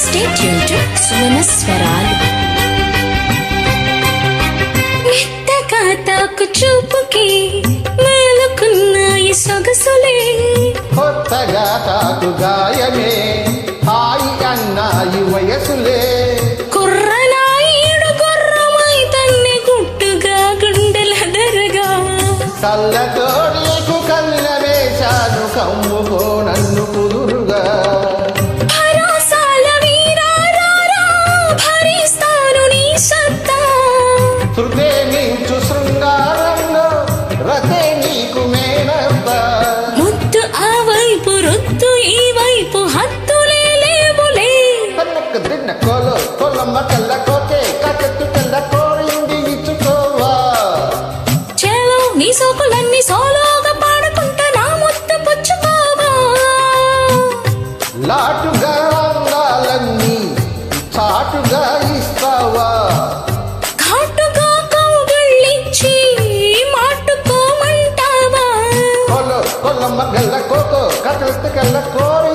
Stay tuned to సుమనస్వరాలు. మెత్తగా తాకు చూపుకి మేలుకున్నాయి సొగసులే, కొత్తగా తాకు గాయమే హాయి అన్నాయి వయసులే. కుర్రనాయుడు గుర్రమై తన్ని గుట్టుగా గుండెలదరగా, కళ్ళతో నీకు కళ్ళ వేశాను కమ్ముకో నన్ను కుదురుగా. శృతే నీచు శృంగారంలో రతే నీకు మేనత్త. ముద్దు ఆ వైపు రొద్దు ఈ వైపు హత్తులే లేవులే. కన్నకు దిన్న కోలో కొల్లమ్మ కళ్ళ కోకే కకెత్తు కళ్ళ కోరింది ఇచ్చుకోవా. చేలో నీ సోకులన్నీ సోలోగా పాడుకుంటా నా ముద్దు పుచ్చుకోవా. లాటుగా అందాలన్నీ చాటుగా ఇస్తావా. కొల్లమ్మ గల్ల కోకో కకెత్తు కళ్ళ కోరి